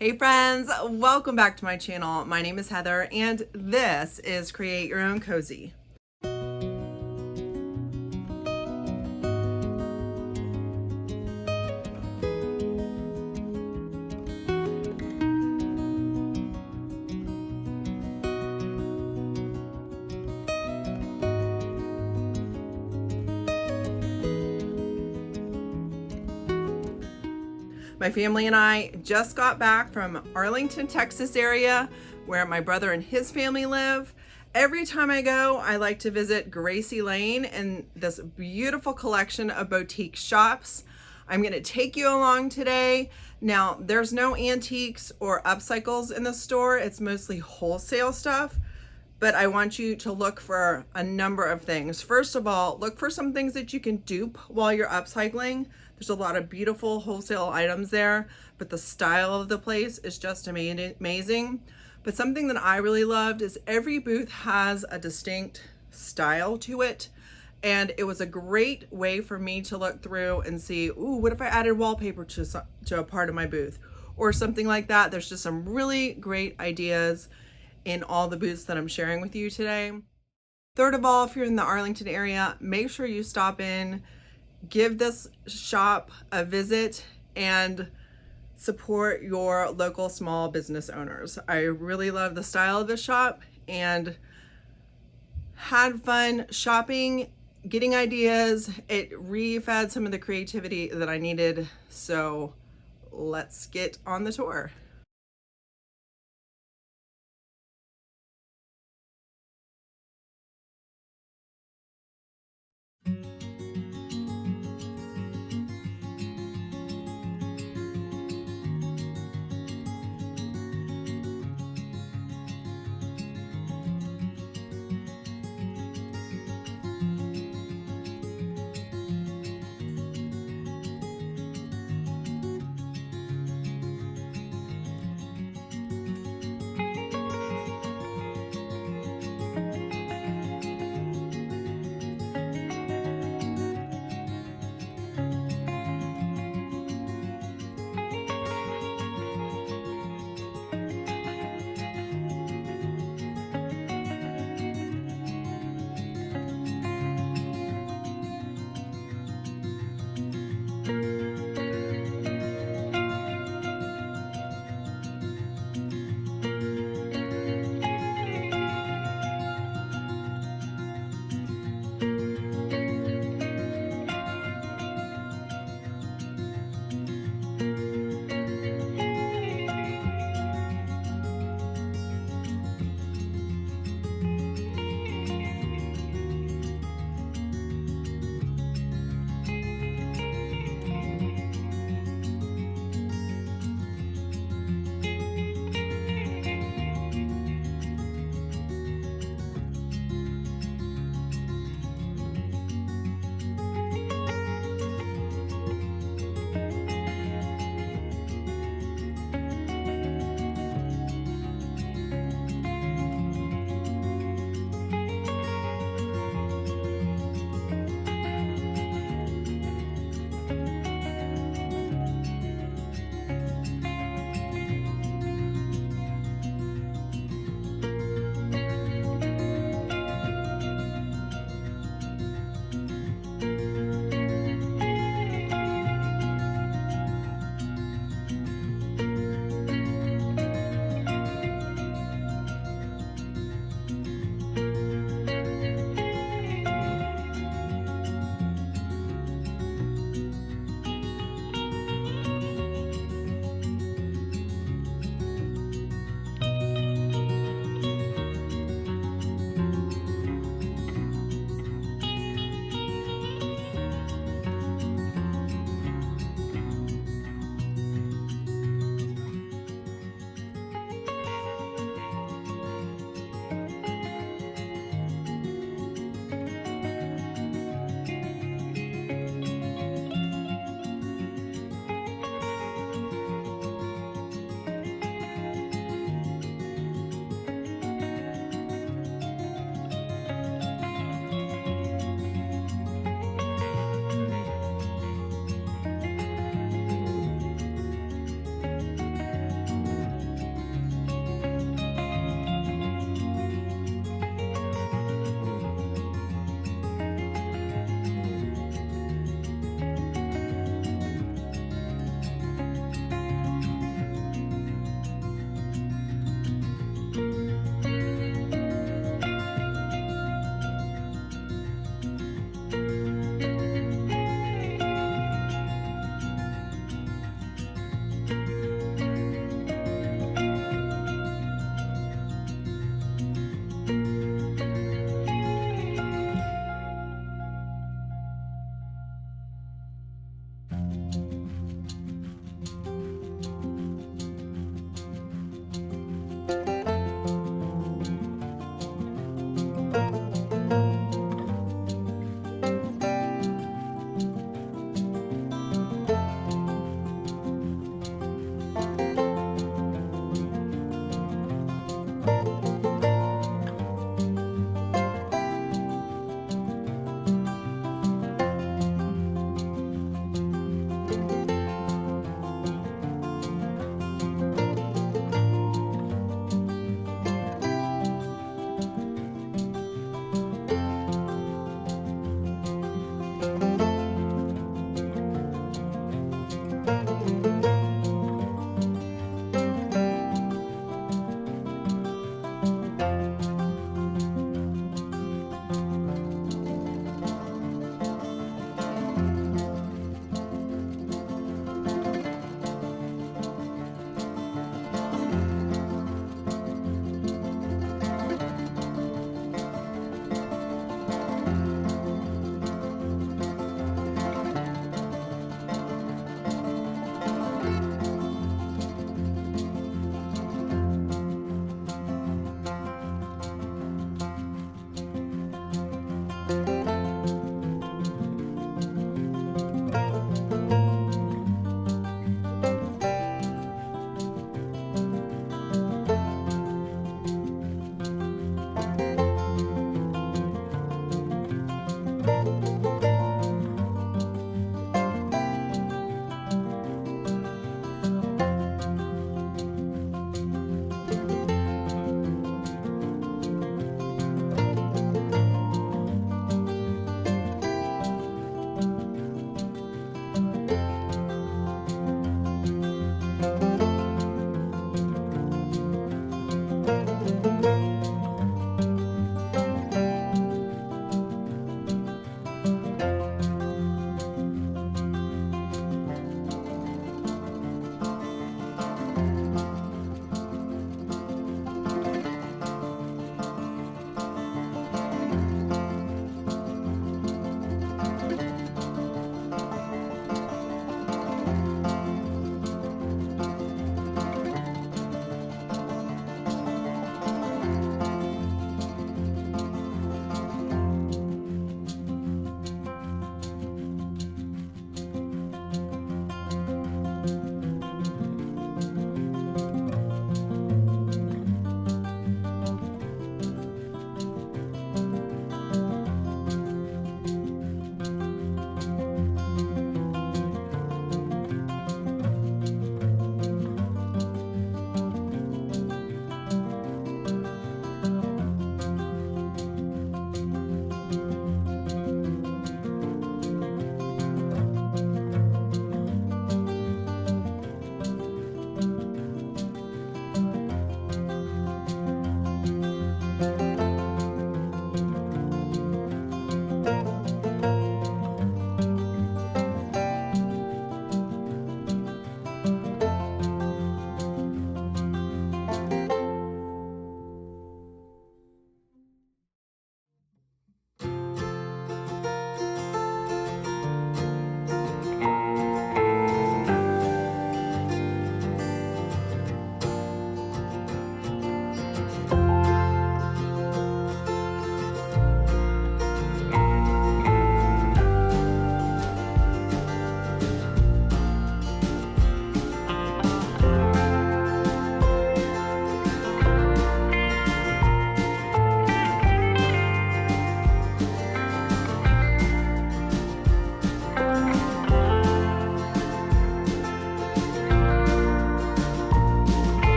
Hey friends, welcome back to my channel. My name is Heather and this is Create Your Own Cozy. My family and I just got back from Arlington, Texas area where my brother and his family live. Every time I go, I like to visit Gracie Lane and this beautiful collection of boutique shops. I'm going to take you along today. Now, there's no antiques or upcycles in the store. It's mostly wholesale stuff, but I want you to look for a number of things. First of all, look for some things that you can dupe while you're upcycling. There's a lot of beautiful wholesale items there, but the style of the place is just amazing. But something that I really loved is every booth has a distinct style to it. And it was a great way for me to look through and see, ooh, what if I added wallpaper to a part of my booth or something like that. There's just some really great ideas in all the booths that I'm sharing with you today. Third of all, if you're in the Arlington area, make sure you stop in, give this shop a visit, and support your local small business owners. I really love the style of the shop and had fun shopping, getting ideas. It re-fed some of the creativity that I needed. So let's get on the tour.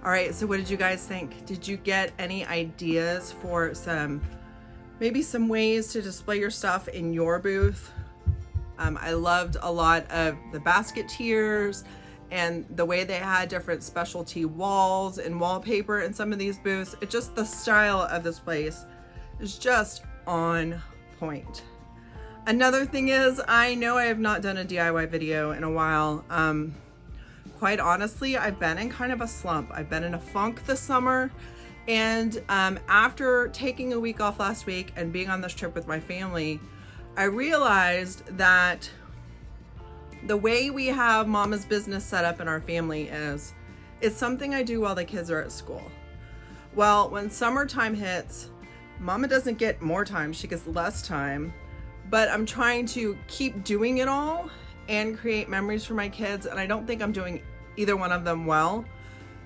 All right, so what did you guys think? Did you get any ideas for maybe some ways to display your stuff in your booth? I loved a lot of the basket tiers and the way they had different specialty walls and wallpaper in some of these booths. It just, the style of this place is just on point. Another thing is, I know I have not done a DIY video in a while. Quite honestly, I've been in kind of a slump. I've been in a funk this summer. And after taking a week off last week and being on this trip with my family, I realized that the way we have Mama's business set up in our family is, it's something I do while the kids are at school. Well, when summertime hits, Mama doesn't get more time, she gets less time, but I'm trying to keep doing it all and create memories for my kids, and I don't think I'm doing either one of them well.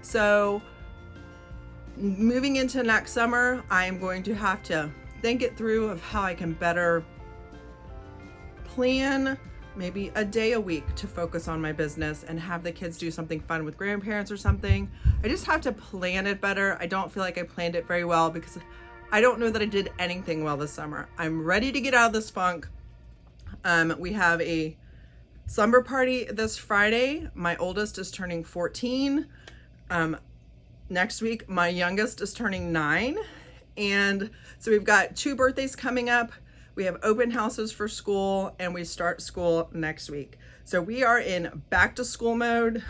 So moving into next summer, I am going to have to think it through of how I can better plan maybe a day a week to focus on my business and have the kids do something fun with grandparents or something. I just have to plan it better. I don't feel like I planned it very well because I don't know that I did anything well this summer. I'm ready to get out of this funk. We have a slumber party this Friday. My oldest is turning 14. Next week, my youngest is turning 9. And so we've got 2 birthdays coming up. We have open houses for school, and we start school next week. So we are in back to school mode.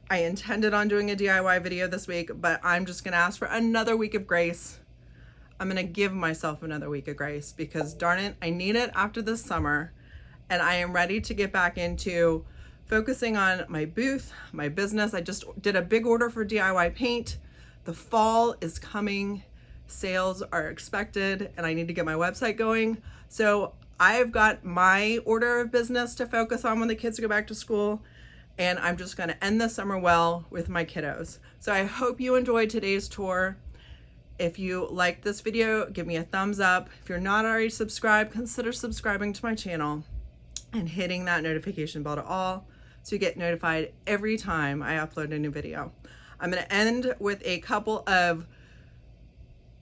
I intended on doing a DIY video this week, but I'm just gonna ask for another week of grace. I'm gonna give myself another week of grace because darn it, I need it after this summer, and I am ready to get back into focusing on my booth, my business. I just did a big order for DIY paint. The fall is coming. Sales are expected, and I need to get my website going. So I've got my order of business to focus on when the kids go back to school, and I'm just gonna end the summer well with my kiddos. So I hope you enjoyed today's tour. If you liked this video, give me a thumbs up. If you're not already subscribed, consider subscribing to my channel and hitting that notification bell to all so you get notified every time I upload a new video. I'm gonna end with a couple of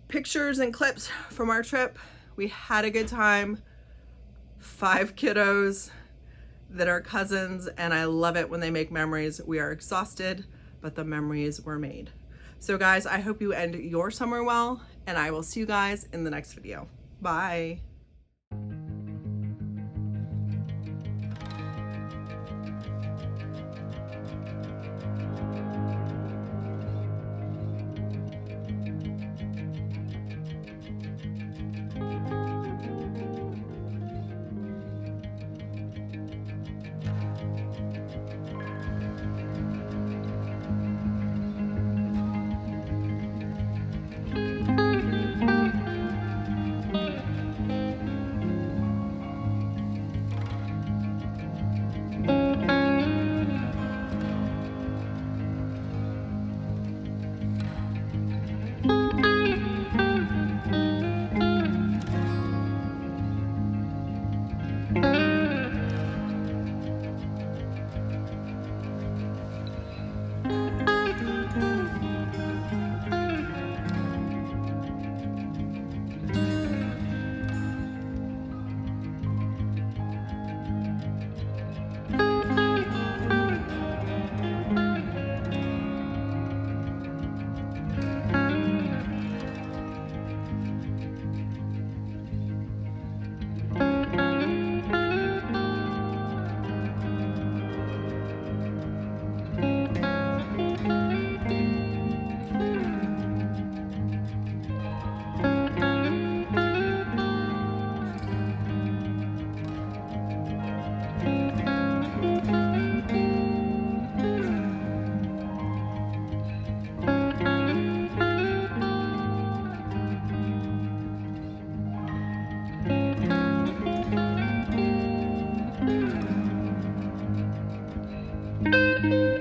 pictures and clips from our trip. We had a good time. 5 kiddos that are cousins, and I love it when they make memories. We are exhausted, but the memories were made. So guys, I hope you end your summer well, and I will see you guys in the next video. Bye. Thank you.